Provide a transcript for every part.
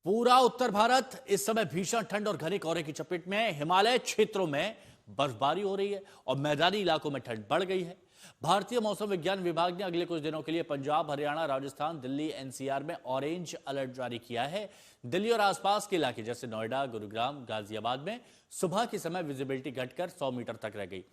पूरा उत्तर भारत इस समय भीषण ठंड और घने कोहरे की चपेट में है। हिमालय क्षेत्रों में बर्फबारी हो रही है और मैदानी इलाकों में ठंड बढ़ गई है। भारतीय मौसम विज्ञान विभाग ने अगले कुछ दिनों के लिए पंजाब, हरियाणा, राजस्थान, दिल्ली, एनसीआर में ऑरेंज अलर्ट जारी किया है। दिल्ली और आसपास के इलाके जैसे नोएडा, गुरुग्राम, गाजियाबाद में सुबह के समय विजिबिलिटी घटकर 100 मीटर तक रह गई।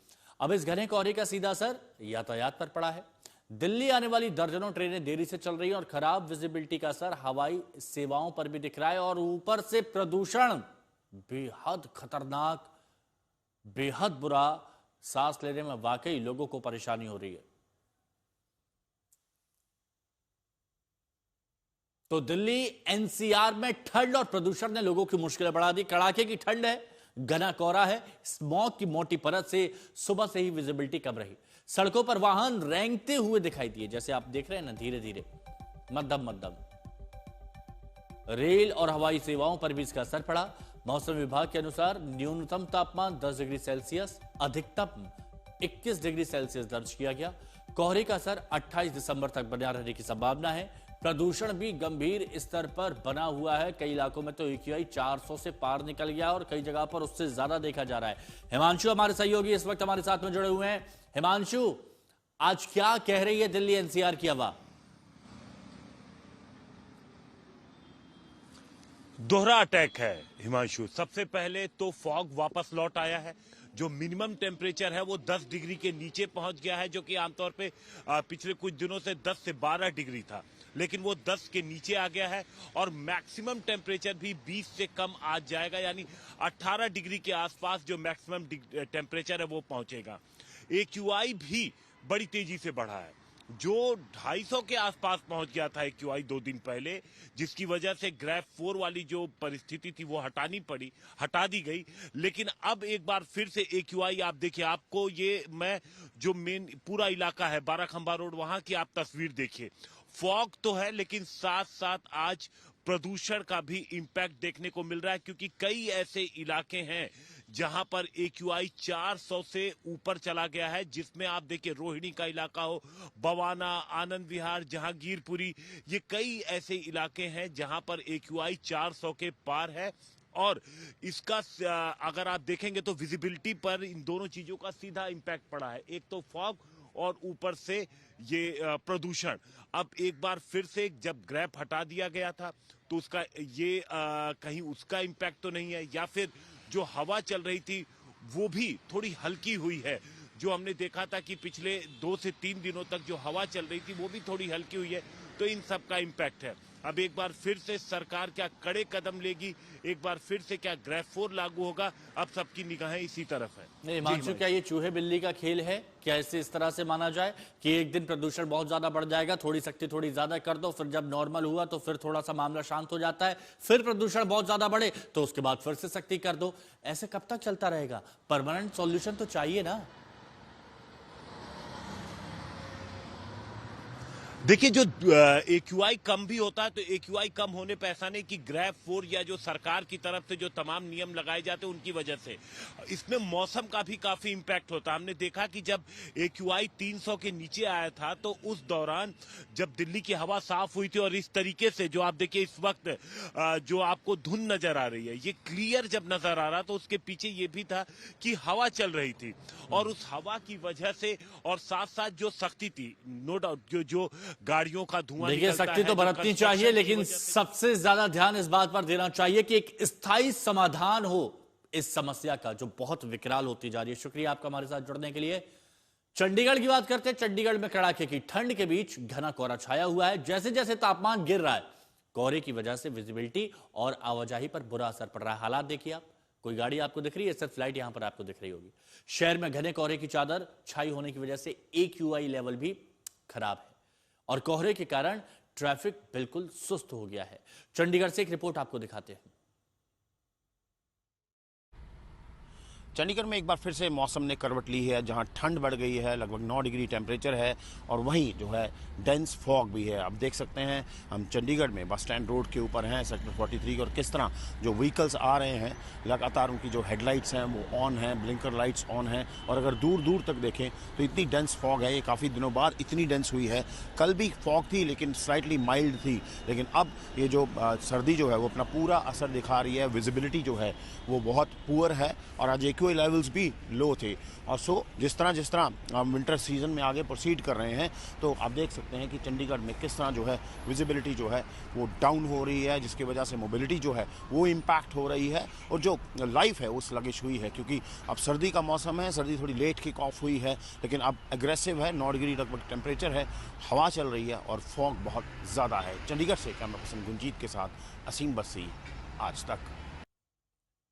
अब इस घने कोहरे का सीधा असर यातायात पर पड़ा है। दिल्ली आने वाली दर्जनों ट्रेनें देरी से चल रही हैं और खराब विजिबिलिटी का असर हवाई सेवाओं पर भी दिख रहा है। और ऊपर से प्रदूषण बेहद खतरनाक, बेहद बुरा, सांस लेने में वाकई लोगों को परेशानी हो रही है। तो दिल्ली एनसीआर में ठंड और प्रदूषण ने लोगों की मुश्किलें बढ़ा दी। कड़ाके की ठंड है, घना कोहरा है, स्मॉग की मोटी परत से सुबह से ही विजिबिलिटी कम रही। सड़कों पर वाहन रेंगते हुए दिखाई दिए, जैसे आप देख रहे हैं ना, धीरे धीरे, मध्यम मध्यम। रेल और हवाई सेवाओं पर भी इसका असर पड़ा। मौसम विभाग के अनुसार न्यूनतम तापमान 10 डिग्री सेल्सियस, अधिकतम 21 डिग्री सेल्सियस दर्ज किया गया। कोहरे का असर 28 दिसंबर तक बना रहने की संभावना है। प्रदूषण भी गंभीर स्तर पर बना हुआ है। कई इलाकों में तो AQI 400 से पार निकल गया और कई जगह पर उससे ज्यादा देखा जा रहा है। हिमांशु हमारे सहयोगी इस वक्त हमारे साथ में जुड़े हुए हैं। हिमांशु, आज क्या कह रही है दिल्ली एनसीआर की हवा? दोहरा अटैक है हिमांशु। सबसे पहले तो फॉग वापस लौट आया है। जो मिनिमम टेम्परेचर है वो 10 डिग्री के नीचे पहुंच गया है, जो कि आमतौर पे पिछले कुछ दिनों से 10 से 12 डिग्री था, लेकिन वो 10 के नीचे आ गया है। और मैक्सिमम टेम्परेचर भी 20 से कम आ जाएगा, यानी 18 डिग्री के आसपास जो मैक्सिमम टेम्परेचर है वो पहुंचेगा। AQI भी बड़ी तेजी से बढ़ा है। जो 250 के आसपास पहुंच गया था AQI 2 दिन पहले, जिसकी वजह से ग्रेफ 4 वाली जो परिस्थिति थी वो हटा दी गई। लेकिन अब एक बार फिर से AQI आप देखिए, आपको ये मैं जो मेन पूरा इलाका है बाराखंबा रोड, वहां की आप तस्वीर देखिए। फॉग तो है, लेकिन साथ साथ आज प्रदूषण का भी इंपैक्ट देखने को मिल रहा है, क्योंकि कई ऐसे इलाके हैं जहां पर AQI 400 से ऊपर चला गया है, जिसमें आप देखिए रोहिणी का इलाका हो, बवाना, आनंद विहार, जहांगीरपुरी, ये कई ऐसे इलाके हैं जहां पर AQI 400 के पार है। और इसका अगर आप देखेंगे तो विजिबिलिटी पर इन दोनों चीजों का सीधा इंपैक्ट पड़ा है। एक तो फॉग और ऊपर से ये प्रदूषण। अब एक बार फिर से जब ग्रेफ हटा दिया गया था तो उसका ये कहीं उसका इंपैक्ट तो नहीं है, या फिर जो हवा चल रही थी वो भी थोड़ी हल्की हुई है। जो हमने देखा था कि पिछले 2 से 3 दिनों तक जो हवा चल रही थी वो भी थोड़ी हल्की हुई है, तो इन सब का इंपैक्ट है। अब एक बार फिर से सरकार क्या कड़े कदम लेगी, एक बार फिर से क्या ग्रेफ 4 लागू होगा, अब सबकी निगाहें इसी तरफ है। नहीं हिमांशु, क्या ये चूहे बिल्ली का खेल है? क्या इसे इस तरह से माना जाए कि एक दिन प्रदूषण बहुत ज्यादा बढ़ जाएगा, थोड़ी सख्ती थोड़ी ज्यादा कर दो, फिर जब नॉर्मल हुआ तो फिर थोड़ा सा मामला शांत हो जाता है, फिर प्रदूषण बहुत ज्यादा बढ़े तो उसके बाद फिर से सख्ती कर दो? ऐसे कब तक चलता रहेगा? परमानेंट सॉल्यूशन तो चाहिए ना। देखिए, जो AQI कम भी होता है तो AQI कम होने पे ऐसा नहीं कि ग्रेफ 4 या जो सरकार की तरफ से जो तमाम नियम लगाए जाते हैं उनकी वजह से, इसमें मौसम का भी काफी इंपैक्ट होता है। हमने देखा कि जब AQI 300 के नीचे आया था तो उस दौरान जब दिल्ली की हवा साफ हुई थी, और इस तरीके से जो आप देखिए इस वक्त जो आपको धुंध नजर आ रही है, ये क्लियर जब नजर आ रहा तो उसके पीछे ये भी था कि हवा चल रही थी, और उस हवा की वजह से और साथ साथ जो सख्ती थी, नो डाउट जो गाड़ियों का धुआं देखिए, सख्ती तो बरतनी चाहिए, लेकिन सबसे ज्यादा ध्यान इस बात पर देना चाहिए कि एक स्थायी समाधान हो इस समस्या का, जो बहुत विकराल होती जा रही है। शुक्रिया आपका हमारे साथ जुड़ने के लिए। चंडीगढ़ की बात करते हैं। चंडीगढ़ में कड़ाके की ठंड के बीच घना कोहरा छाया हुआ है। जैसे जैसे तापमान गिर रहा है, कोहरे की वजह से विजिबिलिटी और आवाजाही पर बुरा असर पड़ रहा है। हालात देखिए आप, कोई गाड़ी आपको दिख रही है? सिर्फ फ्लाइट यहां पर आपको दिख रही होगी। शहर में घने कोहरे की चादर छाई होने की वजह से AQI लेवल भी खराब है और कोहरे के कारण ट्रैफिक बिल्कुल सुस्त हो गया है। चंडीगढ़ से एक रिपोर्ट आपको दिखाते हैं। चंडीगढ़ में एक बार फिर से मौसम ने करवट ली है, जहां ठंड बढ़ गई है, लगभग 9 डिग्री टेम्परेचर है और वहीं जो है डेंस फॉग भी है। आप देख सकते हैं हम चंडीगढ़ में बस स्टैंड रोड के ऊपर हैं, सेक्टर 43, और किस तरह जो व्हीकल्स आ रहे हैं लगातार उनकी जो हेडलाइट्स हैं वो ऑन हैं, ब्लिंकर लाइट्स ऑन हैं, और अगर दूर दूर तक देखें तो इतनी डेंस फॉग है, ये काफ़ी दिनों बाद इतनी डेंस हुई है। कल भी फॉग थी लेकिन स्लाइटली माइल्ड थी, लेकिन अब ये जो सर्दी जो है वो अपना पूरा असर दिखा रही है। विजिबिलिटी जो है वो बहुत पुअर है और आज एक्यूआई लेवल्स भी लो थे। और जिस तरह हम विंटर सीजन में आगे प्रोसीड कर रहे हैं तो आप देख सकते हैं कि चंडीगढ़ में किस तरह जो है विजिबिलिटी जो है वो डाउन हो रही है, जिसकी वजह से मोबिलिटी जो है वो इम्पैक्ट हो रही है और जो लाइफ है वो स्लगिश हुई है, क्योंकि अब सर्दी का मौसम है। सर्दी थोड़ी लेट किक ऑफ हुई है लेकिन अब एग्रेसिव है। 9 डिग्री लगभग टेम्परेचर है, हवा चल रही है और फॉग बहुत ज़्यादा है। चंडीगढ़ से कैमरा पर्सन गुंजीत के साथ असीम बस्सी, आज तक।